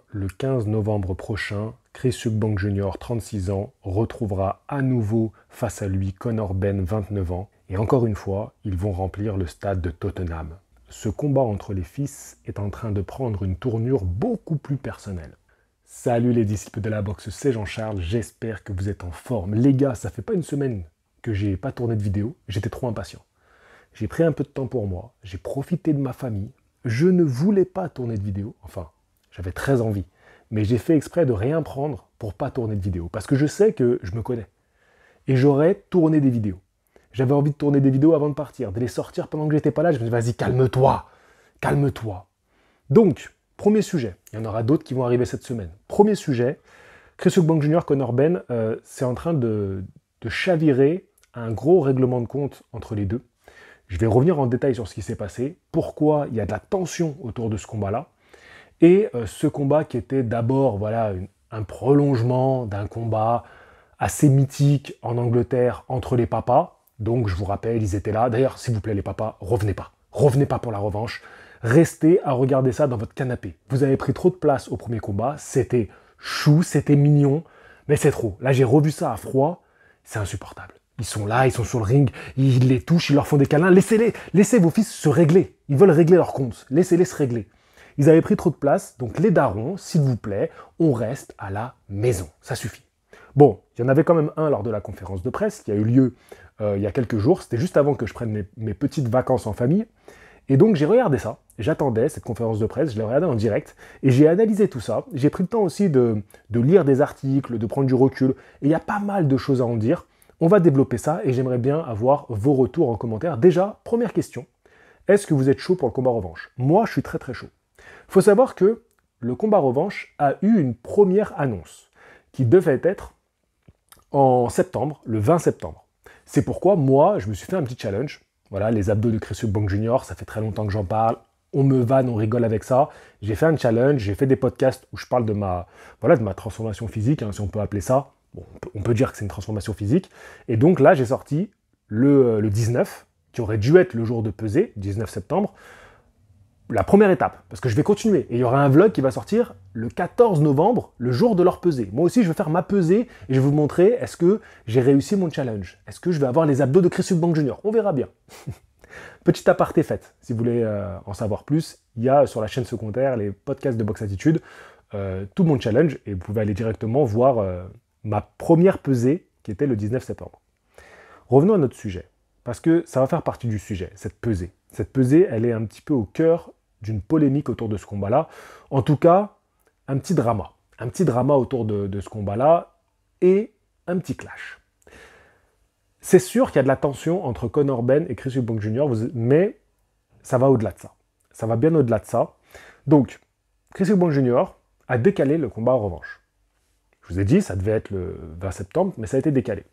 le 15 novembre prochain, Chris Eubank Jr., 36 ans, retrouvera à nouveau face à lui Conor Benn, 29 ans. Et encore une fois, ils vont remplir le stade de Tottenham. Ce combat entre les fils est en train de prendre une tournure beaucoup plus personnelle. Salut les disciples de la boxe, c'est Jean-Charles, j'espère que vous êtes en forme. Les gars, ça fait pas une semaine que j'ai pas tourné de vidéo, j'étais trop impatient. J'ai pris un peu de temps pour moi, j'ai profité de ma famille. Je ne voulais pas tourner de vidéo, enfin, j'avais très envie. Mais j'ai fait exprès de rien prendre pour pas tourner de vidéo. Parce que je sais que je me connais. Et j'aurais tourné des vidéos. J'avais envie de tourner des vidéos avant de partir, de les sortir pendant que j'étais pas là. Je me dis, vas-y, calme-toi, calme-toi. Donc, premier sujet. Il y en aura d'autres qui vont arriver cette semaine. Premier sujet, Chris Eubank Jr., Conor Benn, c'est en train de chavirer un gros règlement de compte entre les deux. Je vais revenir en détail sur ce qui s'est passé, pourquoi il y a de la tension autour de ce combat-là, et ce combat qui était d'abord voilà, un prolongement d'un combat assez mythique en Angleterre entre les papas. Donc je vous rappelle, ils étaient là. D'ailleurs, s'il vous plaît les papas, revenez pas. Revenez pas pour la revanche. Restez à regarder ça dans votre canapé. Vous avez pris trop de place au premier combat. C'était chou, c'était mignon, mais c'est trop. Là, j'ai revu ça à froid. C'est insupportable. Ils sont là, ils sont sur le ring, ils les touchent, ils leur font des câlins. Laissez-les, laissez vos fils se régler. Ils veulent régler leur compte. Laissez-les se régler. Ils avaient pris trop de place, donc les darons, s'il vous plaît, on reste à la maison. Ça suffit. Bon, il y en avait quand même un lors de la conférence de presse qui a eu lieu il y a quelques jours. C'était juste avant que je prenne mes petites vacances en famille. Et donc j'ai regardé ça. J'attendais cette conférence de presse, je l'ai regardée en direct. Et j'ai analysé tout ça. J'ai pris le temps aussi de lire des articles, de prendre du recul. Et il y a pas mal de choses à en dire. On va développer ça et j'aimerais bien avoir vos retours en commentaire. Déjà, première question. Est-ce que vous êtes chaud pour le combat revanche? Moi, je suis très très chaud. Il faut savoir que le combat revanche a eu une première annonce qui devait être en septembre, le 20 septembre. C'est pourquoi moi, je me suis fait un petit challenge. Voilà, les abdos de Chris Eubank Jr., ça fait très longtemps que j'en parle. On me vanne, on rigole avec ça. J'ai fait un challenge, j'ai fait des podcasts où je parle de ma transformation physique, hein, si on peut appeler ça. Bon, on peut dire que c'est une transformation physique. Et donc là, j'ai sorti le 19, qui aurait dû être le jour de pesée, 19 septembre, la première étape, parce que je vais continuer. Et il y aura un vlog qui va sortir le 14 novembre, le jour de leur pesée. Moi aussi, je vais faire ma pesée et je vais vous montrer est-ce que j'ai réussi mon challenge. Est-ce que je vais avoir les abdos de Chris Eubank Jr. On verra bien. Petite aparté faite. Si vous voulez en savoir plus, il y a sur la chaîne secondaire les podcasts de Box Attitude, tout mon challenge, et vous pouvez aller directement voir ma première pesée, qui était le 19 septembre. Revenons à notre sujet, parce que ça va faire partie du sujet, cette pesée. Cette pesée, elle est un petit peu au cœur d'une polémique autour de ce combat-là. En tout cas, un petit drama. Un petit drama autour de ce combat-là et un petit clash. C'est sûr qu'il y a de la tension entre Conor Benn et Chris Eubank Jr., mais ça va au-delà de ça. Ça va bien au-delà de ça. Donc, Chris Eubank Jr. a décalé le combat en revanche. Je vous ai dit, ça devait être le 20 septembre, mais ça a été décalé.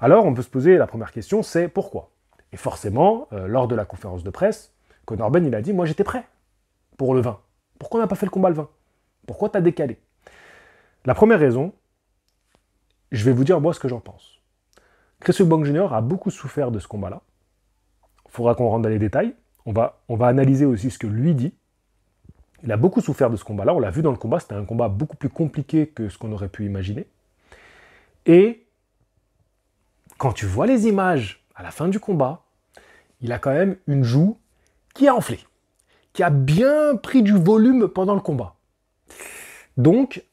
Alors, on peut se poser la première question, c'est pourquoi? Et forcément, lors de la conférence de presse, Conor Benn, il a dit, moi j'étais prêt pour le 20. Pourquoi on n'a pas fait le combat le 20? Pourquoi t'as décalé? La première raison, je vais vous dire moi ce que j'en pense. Chris Eubank Jr. a beaucoup souffert de ce combat-là. Il faudra qu'on rentre dans les détails. On va analyser aussi ce que lui dit. Il a beaucoup souffert de ce combat-là. On l'a vu dans le combat, c'était un combat beaucoup plus compliqué que ce qu'on aurait pu imaginer. Et quand tu vois les images à la fin du combat, il a quand même une joue qui a enflé, qui a bien pris du volume pendant le combat. Donc,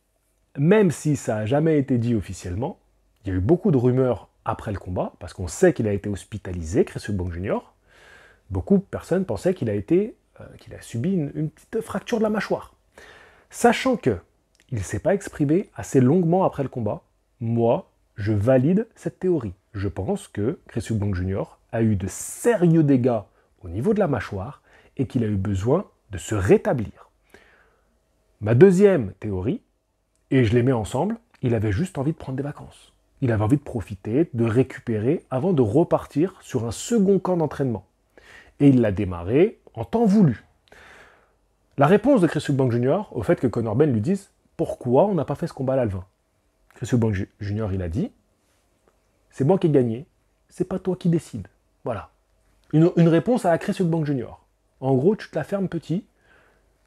même si ça n'a jamais été dit officiellement, il y a eu beaucoup de rumeurs après le combat, parce qu'on sait qu'il a été hospitalisé, Chris Eubank Jr. Beaucoup de personnes pensaient qu'il a subi une petite fracture de la mâchoire. Sachant qu'il ne s'est pas exprimé assez longuement après le combat, moi, je valide cette théorie. Je pense que Chris Eubank Jr. a eu de sérieux dégâts au niveau de la mâchoire et qu'il a eu besoin de se rétablir. Ma deuxième théorie, et je les mets ensemble, il avait juste envie de prendre des vacances. Il avait envie de profiter, de récupérer avant de repartir sur un second camp d'entraînement. Et il l'a démarré en temps voulu. La réponse de Chris Eubank Jr. au fait que Conor Benn lui dise « Pourquoi on n'a pas fait ce combat-là le 20 ?» Chris Eubank Jr. il a dit « C'est moi qui ai gagné, c'est pas toi qui décide. » Voilà. Une réponse à Chris Eubank Jr. En gros, tu te la fermes petit,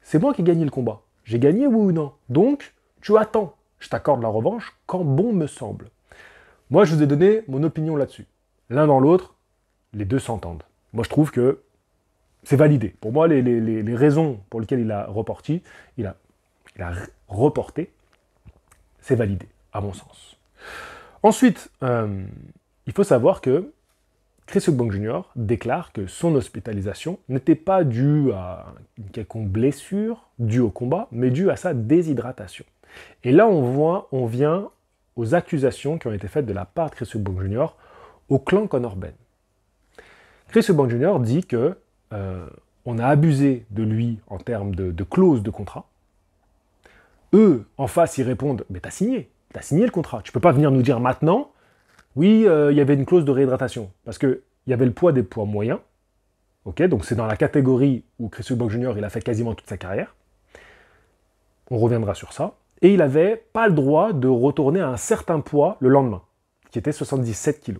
c'est moi qui ai gagné le combat. J'ai gagné, oui ou non? Donc, tu attends. Je t'accorde la revanche quand bon me semble. Moi, je vous ai donné mon opinion là-dessus. L'un dans l'autre, les deux s'entendent. Moi, je trouve que c'est validé. Pour moi, les raisons pour lesquelles il a reporté, c'est validé, à mon sens. Ensuite, il faut savoir que Chris Eubank Jr. déclare que son hospitalisation n'était pas due à une quelconque blessure due au combat, mais due à sa déshydratation. Et là, on vient aux accusations qui ont été faites de la part de Chris Eubank Jr. au clan Conor Benn. Chris Eubank Jr. dit que on a abusé de lui en termes de clauses de contrat. Eux, en face, ils répondent « Mais t'as signé le contrat. Tu peux pas venir nous dire maintenant, oui, il y avait une clause de réhydratation. » Parce qu'il y avait le poids des poids moyens. Okay, donc c'est dans la catégorie où Chris Eubank Jr. il a fait quasiment toute sa carrière. On reviendra sur ça. Et il n'avait pas le droit de retourner à un certain poids le lendemain, qui était 77 kg.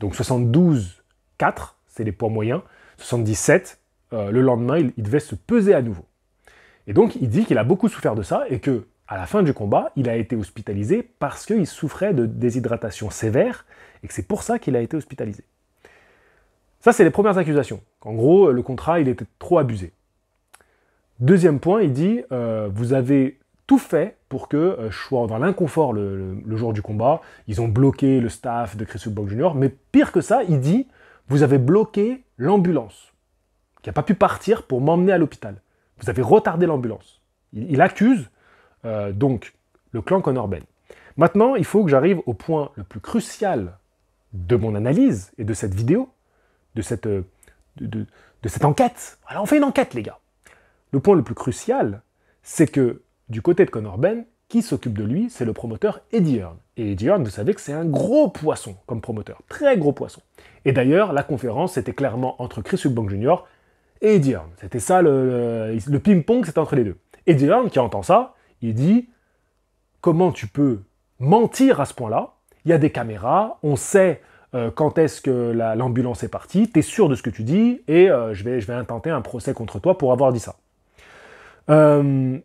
Donc 72,4, c'est les poids moyens. 77, le lendemain, il devait se peser à nouveau. Et donc, il dit qu'il a beaucoup souffert de ça et que, à la fin du combat, il a été hospitalisé parce qu'il souffrait de déshydratation sévère et que c'est pour ça qu'il a été hospitalisé. Ça, c'est les premières accusations. En gros, le contrat, il était trop abusé. Deuxième point, il dit vous avez tout fait pour que je sois dans l'inconfort le jour du combat. Ils ont bloqué le staff de Chris Eubank Jr. Mais pire que ça, il dit vous avez bloqué l'ambulance qui n'a pas pu partir pour m'emmener à l'hôpital. Vous avez retardé l'ambulance. Il accuse donc le clan Conor Benn. Maintenant, il faut que j'arrive au point le plus crucial de mon analyse et de cette vidéo, de cette enquête. Voilà, on fait une enquête, les gars. Le point le plus crucial, c'est que du côté de Conor Benn, qui s'occupe de lui, c'est le promoteur Eddie Hearn. Et Eddie Hearn, vous savez que c'est un gros poisson comme promoteur, très gros poisson. Et d'ailleurs, la conférence, c'était clairement entre Chris Eubank Jr. et Eddie Hearn. C'était ça, le ping-pong, c'était entre les deux. Eddie Hearn, qui entend ça, il dit « Comment tu peux mentir à ce point-là? Il y a des caméras, on sait quand est-ce que l'ambulance est partie, tu es sûr de ce que tu dis, et je vais intenter un procès contre toi pour avoir dit ça. »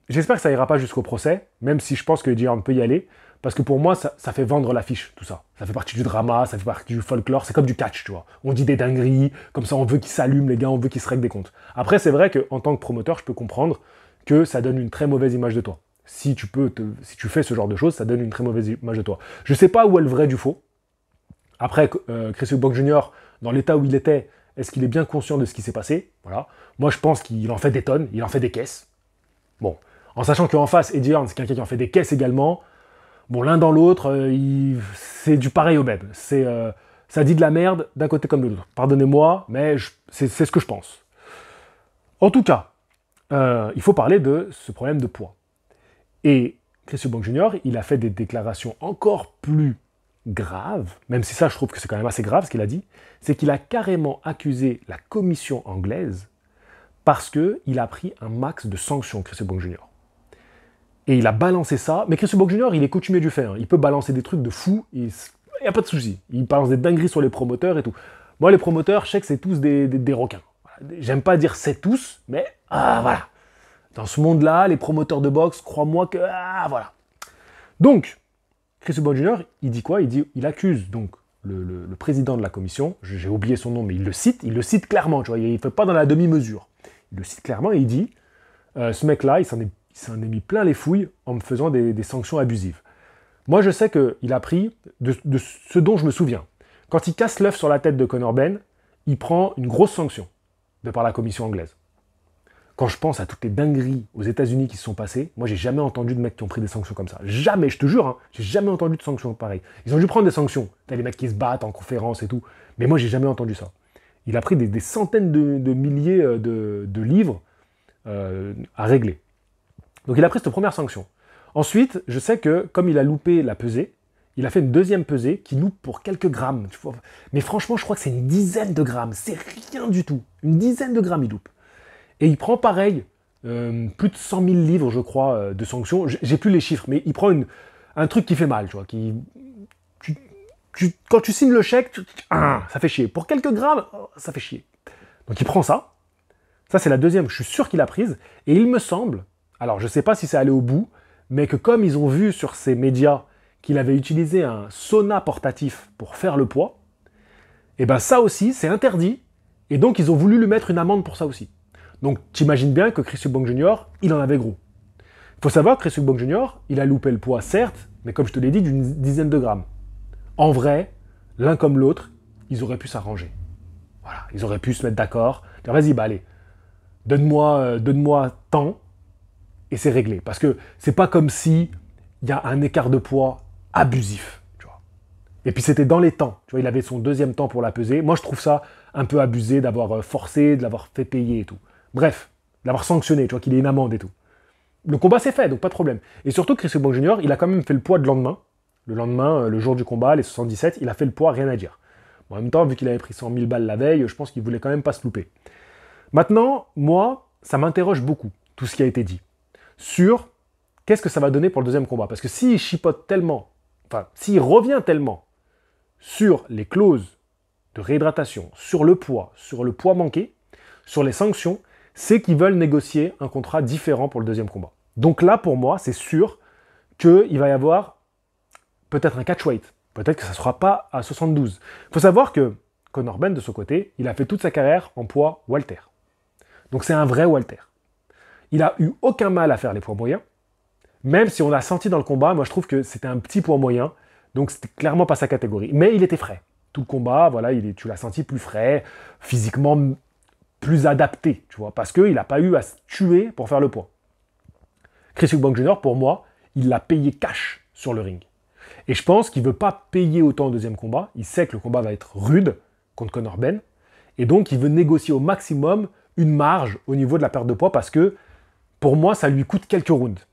J'espère que ça ira pas jusqu'au procès, même si je pense que Eddie Hearn peut y aller, parce que pour moi, ça fait vendre l'affiche, tout ça. Ça fait partie du drama, ça fait partie du folklore, c'est comme du catch, tu vois. On dit des dingueries, comme ça on veut qu'ils s'allument, les gars, on veut qu'ils se règlent des comptes. Après, c'est vrai qu'en tant que promoteur, je peux comprendre que ça donne une très mauvaise image de toi. Si tu fais ce genre de choses, ça donne une très mauvaise image de toi. Je sais pas où est le vrai du faux. Après, Chris Eubank Jr., dans l'état où il était, est-ce qu'il est bien conscient de ce qui s'est passé? Voilà. Moi, je pense qu'il en fait des tonnes, il en fait des caisses. Bon, en sachant qu'en face, Eddie Hearn, c'est quelqu'un qui en fait des caisses également. Bon, l'un dans l'autre, c'est du pareil au même. Ça dit de la merde d'un côté comme de l'autre. Pardonnez-moi, mais c'est ce que je pense. En tout cas, il faut parler de ce problème de poids. Et Chris Eubank Jr., il a fait des déclarations encore plus graves, même si ça, je trouve que c'est quand même assez grave ce qu'il a dit, c'est qu'il a carrément accusé la commission anglaise parce qu'il a pris un max de sanctions, Chris Eubank Jr. Et il a balancé ça, mais Chris Eubank Jr., il est coutumier du fait, hein. Il peut balancer des trucs de fou, il n'y a pas de souci. Il balance des dingueries sur les promoteurs et tout. Moi, les promoteurs, je sais que c'est tous des requins. J'aime pas dire c'est tous, mais voilà. Dans ce monde-là, les promoteurs de boxe, crois-moi que voilà. Donc, Chris Eubank Jr., il dit quoi? Il accuse donc le président de la commission, j'ai oublié son nom, mais il le cite clairement, tu vois, il ne fait pas dans la demi-mesure. Il le cite clairement et il dit ce mec-là, il s'en est mis plein les fouilles en me faisant des sanctions abusives. Moi, je sais qu'il a pris de ce dont je me souviens. Quand il casse l'œuf sur la tête de Conor Benn, il prend une grosse sanction de par la commission anglaise. Quand je pense à toutes les dingueries aux États-Unis qui se sont passées, moi, j'ai jamais entendu de mecs qui ont pris des sanctions comme ça. Jamais, je te jure, hein, j'ai jamais entendu de sanctions pareilles. Ils ont dû prendre des sanctions. T'as les mecs qui se battent en conférence et tout. Mais moi, j'ai jamais entendu ça. Il a pris des centaines de milliers de livres à régler. Donc il a pris cette première sanction. Ensuite, je sais que comme il a loupé la pesée, il a fait une deuxième pesée qui loupe pour quelques grammes. Tu vois. Mais franchement, je crois que c'est une dizaine de grammes. C'est rien du tout. Une dizaine de grammes, il loupe. Et il prend pareil, plus de 100 000 livres, je crois, de sanctions. J'ai plus les chiffres, mais il prend un truc qui fait mal, tu vois. Quand tu signes le chèque, ça fait chier. Pour quelques grammes, ça fait chier. Donc il prend ça. Ça, c'est la deuxième, je suis sûr qu'il a prise. Et il me semble alors je ne sais pas si c'est allé au bout, mais que comme ils ont vu sur ces médias qu'il avait utilisé un sauna portatif pour faire le poids, et ben ça aussi, c'est interdit, et donc ils ont voulu lui mettre une amende pour ça aussi. Donc t'imagines bien que Chris Eubank Jr., il en avait gros. Il faut savoir que Chris Eubank Jr., il a loupé le poids, certes, mais comme je te l'ai dit, d'une dizaine de grammes. En vrai, l'un comme l'autre, ils auraient pu s'arranger. Voilà, ils auraient pu se mettre d'accord, dire vas-y, bah allez, donne-moi tant, et c'est réglé. Parce que c'est pas comme si il y a un écart de poids abusif. Tu vois. Et puis c'était dans les temps. Tu vois, il avait son deuxième temps pour la peser. Moi, je trouve ça un peu abusé d'avoir forcé, de l'avoir fait payer et tout. Bref, d'avoir sanctionné, tu vois, qu'il ait une amende et tout. Le combat s'est fait, donc pas de problème. Et surtout, Chris Eubank Jr., il a quand même fait le poids le lendemain. Le lendemain, le jour du combat, les 77, il a fait le poids, rien à dire. Bon, en même temps, vu qu'il avait pris 100 000 balles la veille, je pense qu'il voulait quand même pas se louper. Maintenant, moi, ça m'interroge beaucoup, tout ce qui a été dit, sur qu'est-ce que ça va donner pour le deuxième combat. Parce que s'il chipote tellement, enfin, s'il revient tellement sur les clauses de réhydratation, sur le poids manqué, sur les sanctions, c'est qu'ils veulent négocier un contrat différent pour le deuxième combat. Donc là, pour moi, c'est sûr qu'il va y avoir peut-être un catchweight. Peut-être que ça ne sera pas à 72. Il faut savoir que Conor Benn, de son côté, il a fait toute sa carrière en poids welter. Donc c'est un vrai welter. Il a eu aucun mal à faire les poids moyens, même si on l'a senti dans le combat, moi je trouve que c'était un petit poids moyen, donc c'était clairement pas sa catégorie. Mais il était frais. Tout le combat, voilà, tu l'as senti plus frais, physiquement plus adapté, tu vois, parce qu'il n'a pas eu à se tuer pour faire le poids. Chris Eubank Jr., pour moi, il l'a payé cash sur le ring. Et je pense qu'il ne veut pas payer autant au deuxième combat. Il sait que le combat va être rude contre Conor Benn. Et donc, il veut négocier au maximum une marge au niveau de la perte de poids parce que, pour moi, ça lui coûte quelques rounds.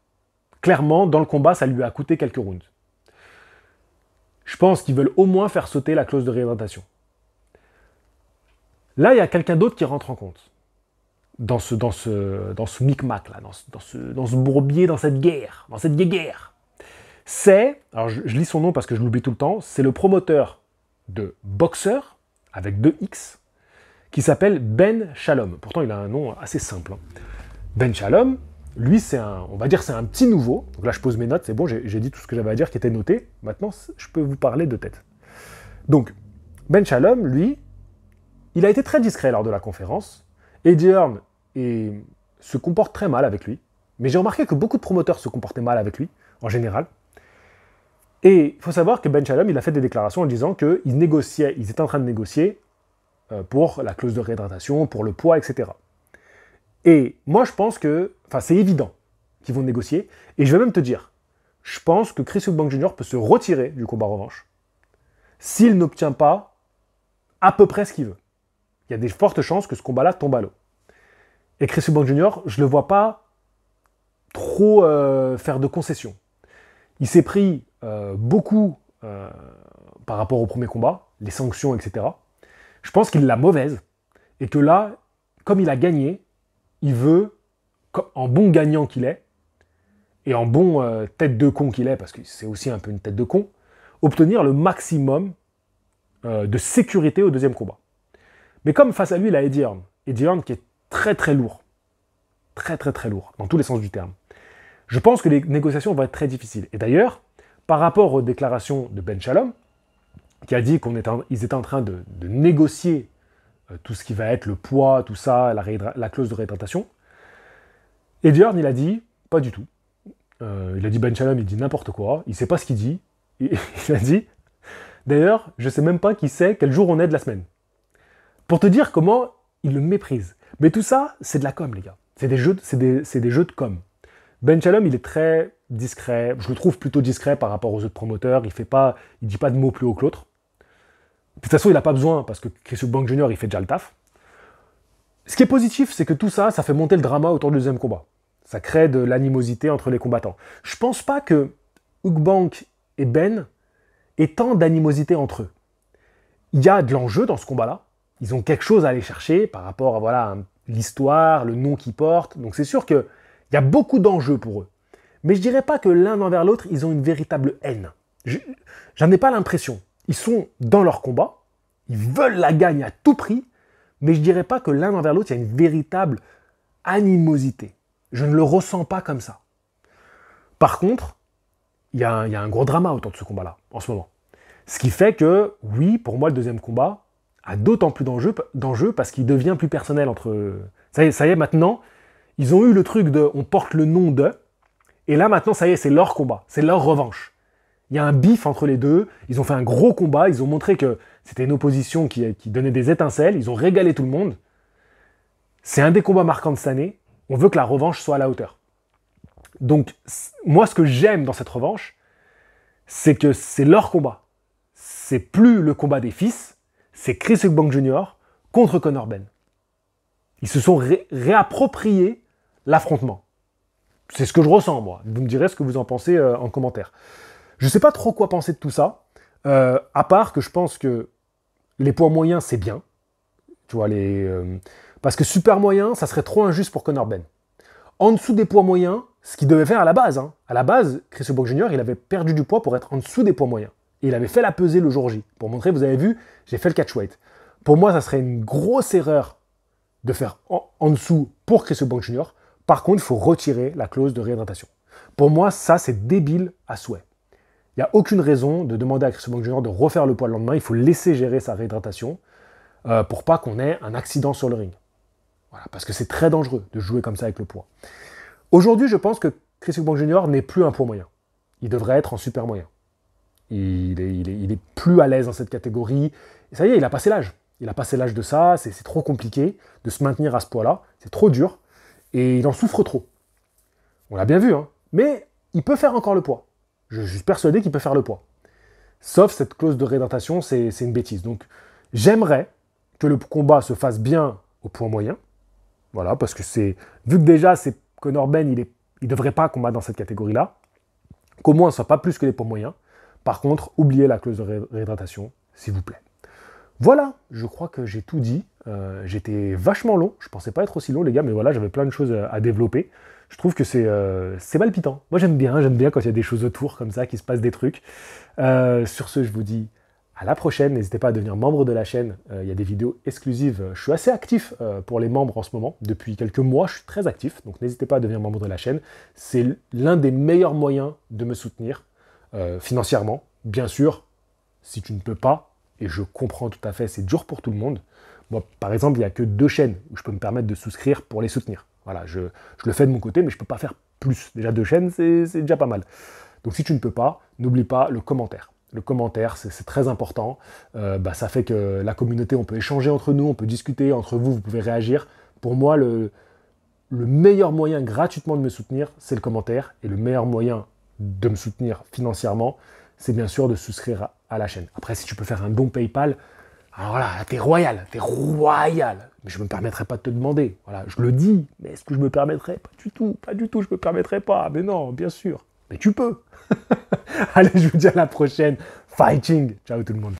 Clairement, dans le combat, ça lui a coûté quelques rounds. Je pense qu'ils veulent au moins faire sauter la clause de réhydratation. Là, il y a quelqu'un d'autre qui rentre en compte. Dans ce micmac, là, dans ce bourbier, dans cette guerre, c'est, alors je lis son nom parce que je l'oublie tout le temps, c'est le promoteur de Boxer, avec 2X, qui s'appelle Ben Shalom. Pourtant, il a un nom assez simple. Hein. Ben Shalom, lui, on va dire c'est un petit nouveau. Donc là, je pose mes notes, c'est bon, j'ai dit tout ce que j'avais à dire qui était noté. Maintenant, je peux vous parler de tête. Donc, Ben Shalom, lui, il a été très discret lors de la conférence. Eddie Hearn se comporte très mal avec lui. Mais j'ai remarqué que beaucoup de promoteurs se comportaient mal avec lui, en général. Et il faut savoir que Ben Shalom, il a fait des déclarations en disant qu'ils étaient en train de négocier pour la clause de réhydratation, pour le poids, etc. Et moi, je pense que, c'est évident qu'ils vont négocier. Et je vais même te dire, je pense que Chris Eubank Jr. peut se retirer du combat revanche s'il n'obtient pas à peu près ce qu'il veut. Il y a des fortes chances que ce combat-là tombe à l'eau. Et Chris Eubank Jr., je ne le vois pas trop faire de concessions. Il s'est pris beaucoup par rapport au premier combat, les sanctions, etc. Je pense qu'il l'a mauvaise et que là, comme il a gagné, il veut, en bon gagnant qu'il est, et en bon tête de con qu'il est, parce que c'est aussi un peu une tête de con, obtenir le maximum de sécurité au deuxième combat. Mais comme face à lui, il a Eddie Hearn qui est très très lourd, très lourd, dans tous les sens du terme. Je pense que les négociations vont être très difficiles. Et d'ailleurs, par rapport aux déclarations de Ben Shalom, qui a dit qu'ils étaient en train de négocier tout ce qui va être le poids, tout ça, la clause de réhydratation, Eddie Hearn, il a dit, pas du tout. Il a dit Ben Shalom, il dit n'importe quoi, il ne sait pas ce qu'il dit. Il a dit, d'ailleurs, je ne sais même pas qui sait quel jour on est de la semaine. Pour te dire comment il le méprise. Mais tout ça, c'est de la com, les gars. C'est des jeux de com. Ben Shalom, il est très discret. Je le trouve plutôt discret par rapport aux autres promoteurs. Il dit pas de mots plus haut que l'autre. De toute façon, il n'a pas besoin, parce que Chris Eubank Jr., il fait déjà le taf. Ce qui est positif, c'est que tout ça, ça fait monter le drama autour du deuxième combat. Ça crée de l'animosité entre les combattants. Je pense pas que Eubank et Ben aient tant d'animosité entre eux. Il y a de l'enjeu dans ce combat-là. Ils ont quelque chose à aller chercher par rapport à l'histoire, le nom qu'ils portent. Donc c'est sûr qu'il y a beaucoup d'enjeux pour eux. Mais je dirais pas que l'un envers l'autre, ils ont une véritable haine. J'en ai pas l'impression. Ils sont dans leur combat, ils veulent la gagne à tout prix, mais je dirais pas que l'un envers l'autre, il y a une véritable animosité. Je ne le ressens pas comme ça. Par contre, il y a un gros drama autour de ce combat-là, en ce moment. Ce qui fait que, oui, pour moi, le deuxième combat a d'autant plus d'enjeu parce qu'il devient plus personnel entre... Ça y est, maintenant, ils ont eu le truc de... On porte le nom de... Et là, maintenant, ça y est, c'est leur combat, c'est leur revanche. Il y a un bif entre les deux, ils ont fait un gros combat, ils ont montré que c'était une opposition qui donnait des étincelles, ils ont régalé tout le monde. C'est un des combats marquants de cette année, on veut que la revanche soit à la hauteur. Donc, moi, ce que j'aime dans cette revanche, c'est que c'est leur combat. C'est plus le combat des fils, c'est Chris Eubank Jr. contre Conor Benn. Ils se sont réappropriés l'affrontement. C'est ce que je ressens, moi. Vous me direz ce que vous en pensez en commentaire. Je ne sais pas trop quoi penser de tout ça, à part que je pense que les poids moyens, c'est bien. Tu vois, parce que super moyen, ça serait trop injuste pour Conor Benn. En dessous des poids moyens, ce qu'il devait faire à la base. Hein. À la base, Chris Eubank Jr., il avait perdu du poids pour être en dessous des poids moyens. Et il avait fait la pesée le jour J. Pour montrer, vous avez vu, j'ai fait le catchweight. Pour moi, ça serait une grosse erreur de faire en dessous pour Chris Eubank Jr. Par contre, il faut retirer la clause de réhydratation. Pour moi, ça, c'est débile à souhait. Il n'y a aucune raison de demander à Chris Eubank Jr. de refaire le poids le lendemain. Il faut laisser gérer sa réhydratation pour pas qu'on ait un accident sur le ring. Voilà, parce que c'est très dangereux de jouer comme ça avec le poids. Aujourd'hui, je pense que Chris Eubank Jr. n'est plus un poids moyen. Il devrait être en super moyen. Il est plus à l'aise dans cette catégorie. Et ça y est, il a passé l'âge. Il a passé l'âge de ça, c'est trop compliqué de se maintenir à ce poids-là. C'est trop dur. Et il en souffre trop. On l'a bien vu, hein. Mais il peut faire encore le poids. Je suis persuadé qu'il peut faire le poids. Sauf cette clause de réhydratation, c'est une bêtise. Donc, j'aimerais que le combat se fasse bien au poids moyen. Voilà, parce que vu que déjà, c'est Conor Benn, il ne devrait pas combattre dans cette catégorie-là. Qu'au moins, ce ne soit pas plus que les poids moyens. Par contre, oubliez la clause de réhydratation, s'il vous plaît. Voilà, je crois que j'ai tout dit. J'étais vachement long. Je ne pensais pas être aussi long, les gars, mais voilà, j'avais plein de choses à développer. Je trouve que c'est palpitant. Moi, j'aime bien quand il y a des choses autour, comme ça, qu'il se passe des trucs. Sur ce, je vous dis à la prochaine. N'hésitez pas à devenir membre de la chaîne. Il y a des vidéos exclusives. Je suis assez actif pour les membres en ce moment. Depuis quelques mois, je suis très actif. Donc, n'hésitez pas à devenir membre de la chaîne. C'est l'un des meilleurs moyens de me soutenir financièrement. Bien sûr, si tu ne peux pas, et je comprends tout à fait, c'est dur pour tout le monde. Moi, par exemple, il n'y a que 2 chaînes où je peux me permettre de souscrire pour les soutenir. Voilà, je le fais de mon côté, mais je ne peux pas faire plus. Déjà 2 chaînes, c'est déjà pas mal. Donc si tu ne peux pas, n'oublie pas le commentaire. Le commentaire, c'est très important. Ça fait que la communauté, on peut échanger entre nous, on peut discuter entre vous, vous pouvez réagir. Pour moi, le meilleur moyen gratuitement de me soutenir, c'est le commentaire. Et le meilleur moyen de me soutenir financièrement, c'est bien sûr de souscrire à la chaîne. Après, si tu peux faire un don PayPal, alors là, t'es royal. Mais je ne me permettrai pas de te demander. Voilà, je le dis, mais est-ce que je me permettrai? Pas du tout, je ne me permettrai pas. Mais non, bien sûr. Mais tu peux. Allez, je vous dis à la prochaine. Fighting. Ciao tout le monde.